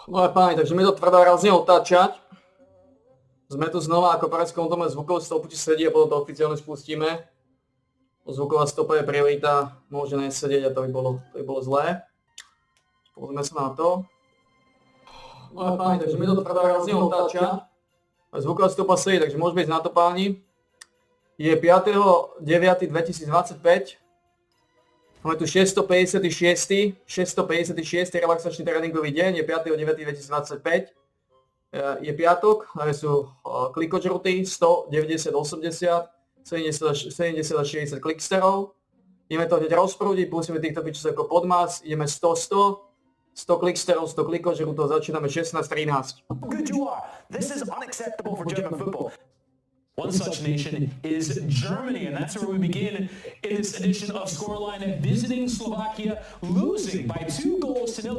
No a páni, takže mi to trvá razne otáčať. Sme tu znova ako parackom dome zvukovú stopu, či sedí a potom to oficiálne spustíme. Zvuková stopa je priorita, môže nesedieť a to by bolo zlé. Pozrieme sa na to. No a páni, takže mi to trvá razne otáčať. Zvuková stopa sedí, takže môžeme ísť na to, páni. Je 5.9.2025. Máme tu 656. Relaxačný tréningový deň, je 5.9.2025. Je piatok, ale sú klikožruty 100, 90, 80, 70 a 60 kliksterov. Ideme to hneď rozprúdiť, pustíme týchto pičov ako podmas, ideme 100, 100 kliksterov, 100 klikožrutov, začíname 16-13. Good you are. This is unacceptable for German football. One such nation is Germany, and that's where we begin in this edition of Scoreline, visiting Slovakia, losing by 2-0.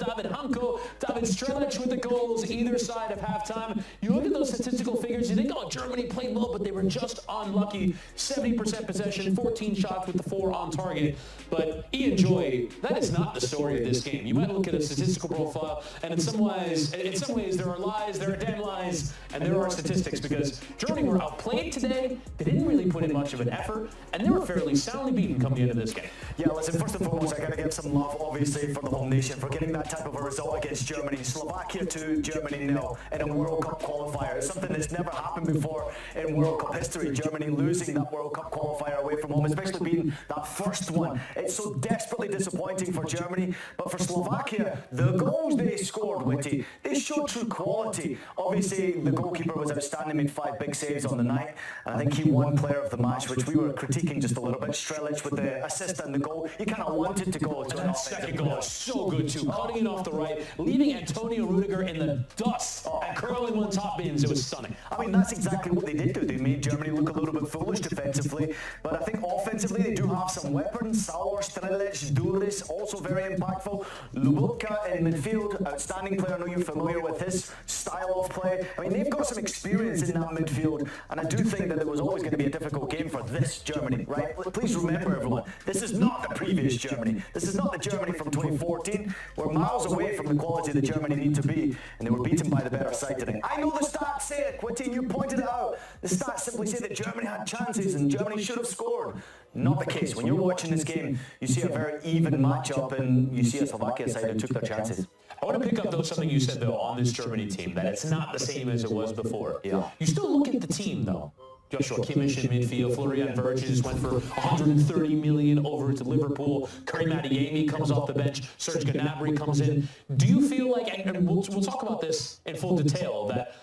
David Hanko, David Strelic with the goals either side of halftime. You look at those statistical figures, you think, oh, Germany played well, but they were just unlucky. 70% possession, 14 shots with the 4 on target. But Ian Joy, that is not the story of this game. You might look at a statistical profile, and in some ways there are lies, there are damn lies, and there are statistics, because Germany were outplayed today. They didn't really put in much of an effort, and they were fairly soundly beaten come the end of this game. Yeah, listen, first and foremost, I got to give some love, obviously, for the whole nation for getting that type of a result against Germany. Slovakia 2, Germany 0 in a World Cup qualifier. It's something that's never happened before in World Cup history. Germany losing that World Cup qualifier away from home, especially being that first one. It's so desperately disappointing for Germany, but for Slovakia, the goals they scored, Witty, they showed true quality. Obviously, the goalkeeper was outstanding, made 5 big saves on the night. And I think he won player of the match, which we were critiquing just a little bit. Strelic with the assist and the goal. You kind of wanted to go to that second goal was so good too. Cutting it off the right, leaving Antonio Rudiger in the dust and curling one top bins. It was stunning. I mean, that's exactly what they did do. They made Germany look a little bit foolish defensively. But I think offensively, they do have some weapons. Sauer, Strelic, Duris, also very impactful. Lubutka in midfield, outstanding player. I know you're familiar with his style of play. I mean, they've got some experience in that midfield. And I do think that it was always going to be a difficult game for this Germany, right? Please remember, everyone, this is not the previous Germany. This is not the Germany from 2014. We're miles away from the quality that Germany need to be, and they were beaten by the better side today. I know the stats say it, Quintin, you pointed it out. The stats simply say that Germany had chances and Germany should have scored. Not the case. When you're watching this game, you see a very even matchup, and you see a Slovakia side who took their chances. I want to pick up, though, something you said, though, on this Germany team, that it's not the same as it was before. Yeah. You still look at the team, though. Joshua Kimmich in midfield, Florian Wirtz went for 130 million over to Liverpool. Karim Adeyemi comes off the bench. Serge Gnabry comes in. Do you feel like, and we'll talk about this in full detail, that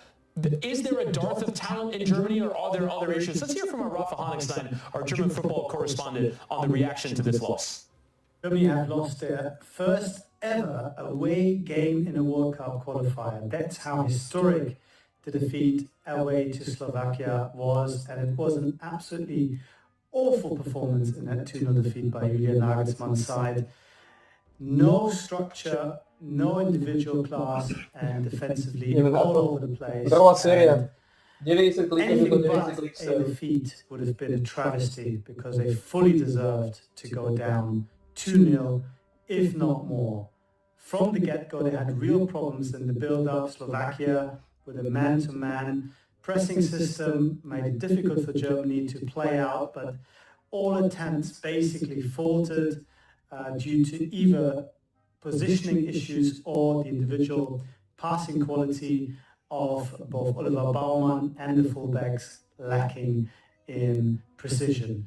is there a dearth of talent in Germany, or are there other issues? Let's hear from our Rafa Honigstein, our German football correspondent, on the reaction to this loss. Germany have lost their first ever away game in a World Cup qualifier. That's how historic the defeat away to Slovakia was, and it was an absolutely awful performance in that 2-0 defeat by Julian Nagelsmann's side. No structure, no individual class, and defensively all over the place. Anything but a defeat would have been a travesty, because they fully deserved to go down 2-0, if not more. From the get-go, they had real problems in the build-up. Slovakia, with a man-to-man pressing system, made it difficult for Germany to play out, but all attempts basically faltered due to either positioning issues or the individual passing quality of both Oliver Baumann and the fullbacks lacking in precision.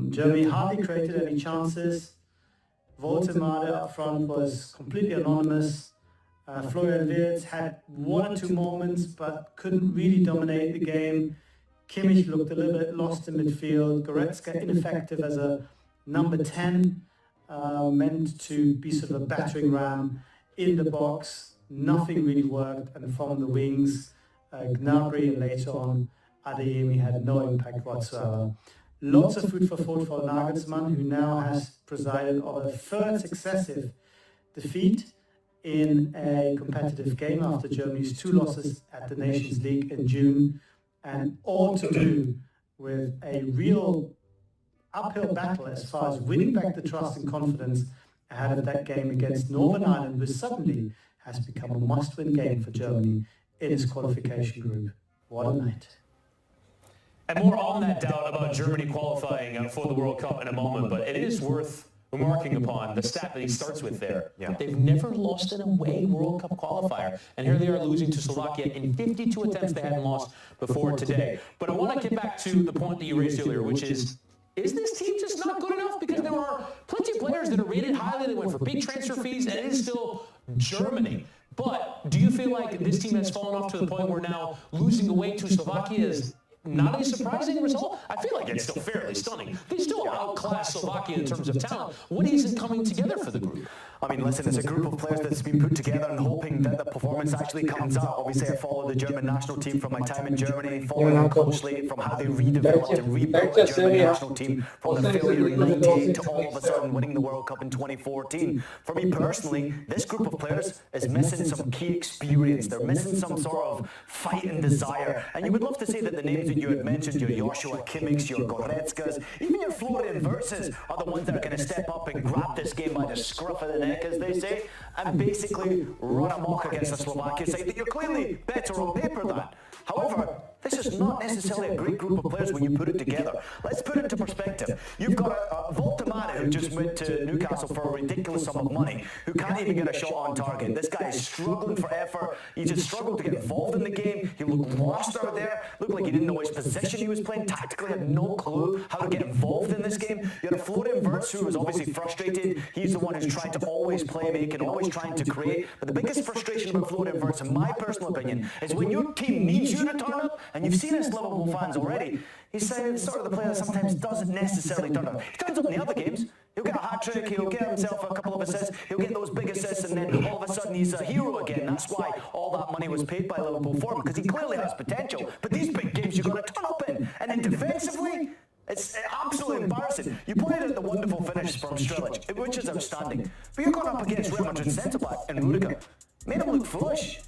Germany hardly created any chances. Woltemade up front was completely anonymous. Florian Wirtz had 1 or 2 moments, but couldn't really dominate the game. Kimmich looked a little bit lost in midfield. Goretzka ineffective as a number 10, meant to be sort of a battering ram in the box. Nothing really worked, and from the wings, Gnabry and later on Adeyemi had no impact whatsoever. Lots of food for thought for Nagelsmann, who now has presided over a 3rd successive defeat in a competitive game after Germany's 2 losses at the Nations League in June, and all to do with a real uphill battle as far as winning back the trust and confidence ahead of that game against Northern Ireland, who suddenly has become a must-win game for Germany in its qualification group. What a night. And more on that doubt about Germany qualifying for the World Cup in a moment, but it is worth remarking upon the stat that he starts with there. Yeah. They've never lost an away World Cup qualifier, and here they are losing to Slovakia in 52 attempts they hadn't lost before today. But I want to get back to the point that you raised earlier, which is this team just not good enough? Because there are plenty of players that are rated highly, they went for big transfer fees, and it is still Germany. But do you feel like this team has fallen off to the point where now losing away to Slovakia is not a surprising result? I feel like it's still fairly stunning. They still outclass Slovakia in terms of talent. What isn't coming together for the group? I mean, listen, it's a group of players that's been put together and hoping that the performance actually comes out. Obviously, I followed the German national team from my time in Germany, following them closely from how they redeveloped and rebuilt the German national team from the failure in 98 to all of a sudden winning the World Cup in 2014. For me personally, this group of players is missing some key experience. They're missing some sort of fight and desire. And you would love to say that the names that you had mentioned, your Joshua Kimmichs, your Goretzkas, even your Florian Wirtzes are the ones that are going to step up and grab this game by the scruff of the neck, as they say, and basically run amok against the Slovakia side that you're clearly better on paper than. However, this is not necessarily a great group of players when you put it together. Let's put it into perspective. You've got a Voltemade who just went to Newcastle for a ridiculous sum of money, who can't even get a shot on target. This guy is struggling for effort. He just struggled to get involved in the game. He looked lost out there. Looked like he didn't know his position he was playing. Tactically had no clue how to get involved in this game. You had a Florian Wirtz who was obviously frustrated. He's the one who's trying to always play make and always trying to create. But the biggest frustration about Florian Wirtz, in my personal opinion, is when your team needs you to turn up, and you've seen his Liverpool fans already, he's sort of the player that sometimes doesn't necessarily turn up. He turns up in the other games. He'll get a hat-trick, he'll get himself a couple of assists, he'll get those big assists, and then all of a sudden he's a hero again. That's why all that money was paid by Liverpool for him, because he clearly has potential. But these big games you've got to turn up in. And then defensively, it's absolutely embarrassing. You pointed out the wonderful finish from Strelic, which is outstanding. But you're going up against Real Madrid centre-back and Rudiger. Made him look foolish.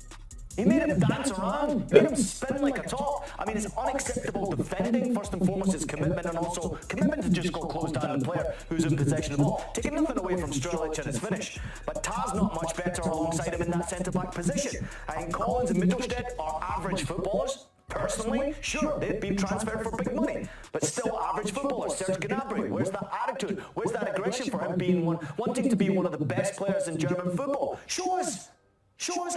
He made him dance around, made him spin like a top. I mean, it's unacceptable defending, first and foremost, his commitment, and also commitment to just go close down the player who's in possession of the ball. Taking nothing away from Strelic and his finish. But Taz not much better alongside him in that centre-back position. I think Collins and Mittelstedt are average footballers. Personally, sure, they've been transferred for big money, but still average footballers. Serge Gnabry, where's that attitude? Where's that aggression for him being wanting to be one of the best players in German football? Show us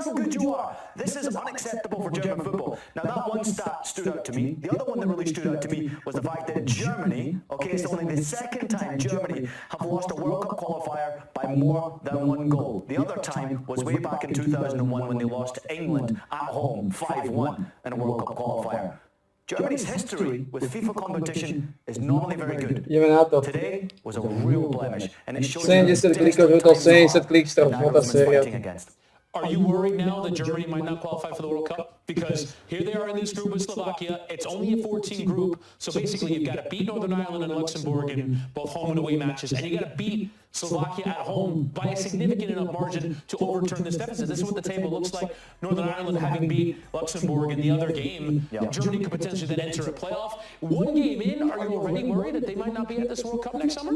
how good you are. This is unacceptable for German football. Now, that one stat stood out to me. The other one that really stood out to me was the fact that Germany, okay, it's only the second time Germany have lost a World Cup qualifier by more than one goal. The other time was way back in 2001 when they lost to England at home 5-1 in a World Cup qualifier. Germany's history with FIFA competition is normally very good. Today was a real blemish, and it shows 70 klikov, to 70 klikstrov, tá séria. Are you worried now that Germany might not qualify for the World Cup? Because here they are in this group with Slovakia. It's only a 14 group, so basically you've got to beat Northern Ireland and Luxembourg in both home and away matches, and you got to beat Slovakia at home by a significant enough margin to overturn this deficit. This is what the table looks like. Northern Ireland having beat Luxembourg in the other game, Germany could potentially then enter a playoff. One game in, are you already worried that they might not be at this World Cup next summer?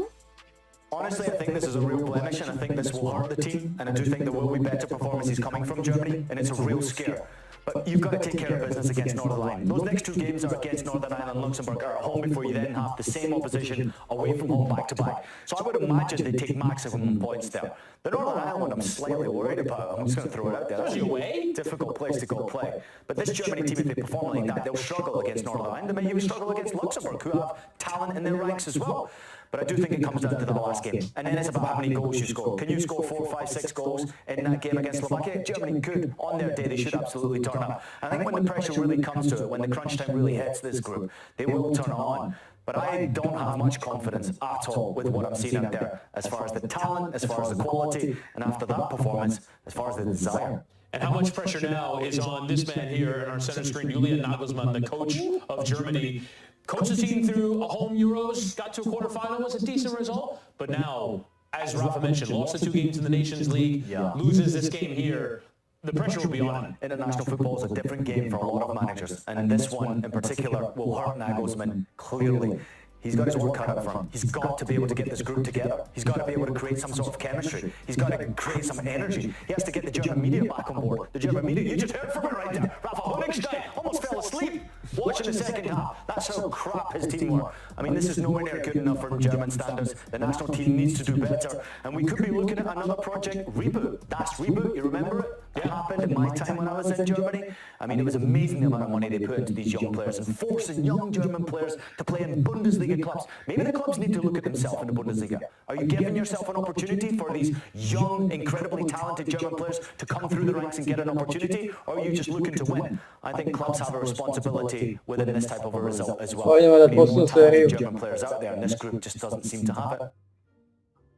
Honestly, I think this is a real blemish, and I think this will hurt the team, and I do think there will be better performances coming from Germany, and it's a real scare. But you've got to take care of business against Northern Ireland. Those next two games are against Northern Ireland and Luxembourg are at home before you then have the same opposition away from home back to back. So I would imagine they take maximum points there. The Northern Ireland one I'm slightly worried about. I'm just going to throw it out there. That's a difficult place to go play. But this Germany team, if they perform like that, they'll struggle against Northern Ireland. They may even struggle against Luxembourg, who have talent in their ranks as well. But I do think it comes down to the last game. And then it's about how many goals you score. Can you score 4, 5, 6 goals in that game against Slovakia? Germany could. On their day, they should absolutely turn up. I think when the pressure really comes to it, when the crunch time really hits this group, they will turn it on. But I don't have much confidence at all with what I'm seeing out there, as far as the talent, as far as the quality, and after that performance, as far as the desire. And how much pressure now is on this man here in our center screen, Julian Nagelsmann, the coach of Germany. Coached the team through a home Euros, got to a quarterfinal, was a decent result. But now, as Rafa mentioned, lost the 2 games in the Nations League, loses this game here. The pressure will be on him. International football is a different game for a lot of managers, and this one in particular will hurt Nagelsmann clearly. He's got his work cut out for him. He's got to be able to get this group together. He's got to be able to create some sort of chemistry. He's got to create some energy. He has to get the German media back on board. The German media, you just heard from it right there. Rafa Honigstein almost fell asleep watching the second half. That's how crap his team were. I mean, this is nowhere near good enough for German standards. The national team needs to do better. And we could be looking at another project, Reboot. That's Reboot, you remember it? It happened in my time when I was in Germany. I mean, it was amazing the amount of money they put into these young players and forcing young German players to play in Bundesliga clubs. Maybe the clubs need to look at themselves in the Bundesliga. Are you giving yourself an opportunity for these young, incredibly talented German players to come through the ranks and get an opportunity? Or are you just looking to win? I think clubs have a responsibility within this type of a result as well. I mean, more talented German players out there, and this group just doesn't seem to have it.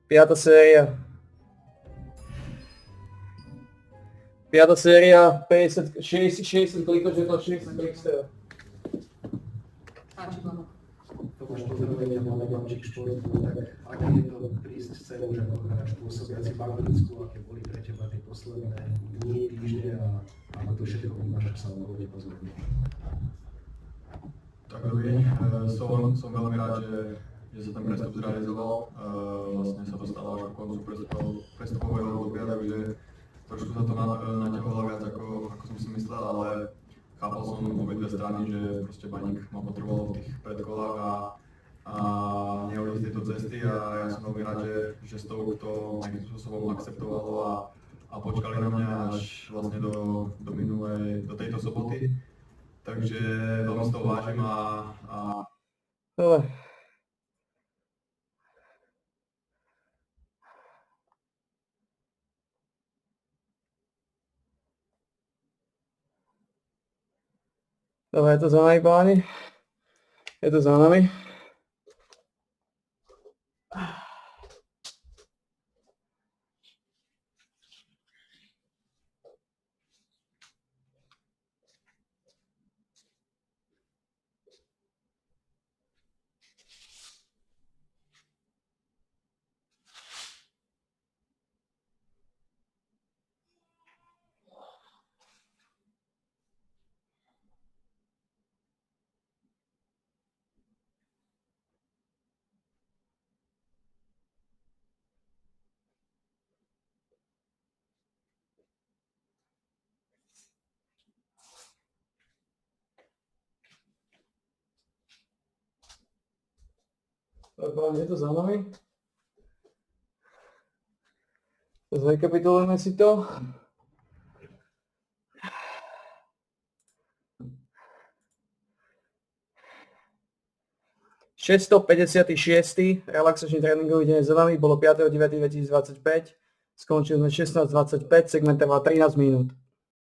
Piata séria. Piata séria, 60 klikov, že to 60 klikstv. Tomáš, pozdravujete na Levančík športu, tak aké je to prísť z celú už ako hráč pôsobiaci v Anglicku, aké boli pre teba tie posledné dni, týždne a ako to všetko vnímaš, ak sa okolo teba zhodne? Tak dobrý, som veľmi rád, že sa ten prestup zrealizoval. Vlastne sa to stalo až ku koncu prestupového obdobia, takže trošku sa to naťahovalo viac ako som si myslel, ale chápal som obidve strany, že proste Baník ma potreboval v tých predkolách a nehodil z tejto cesty a ja som veľmi rád, že Stoke to nejakým spôsobom akceptovalo a počkali na mňa až vlastne do tejto soboty. Takže veľmi z toho vážim a... Dobre, je to za nami, páni. Je to za nami. Je to za nami. Zrekapitulujeme si to. ...656. relaxačný tréningový deň za nami, bolo 5.9.2025. Skončili sme 16.25, segment trval 13 minút.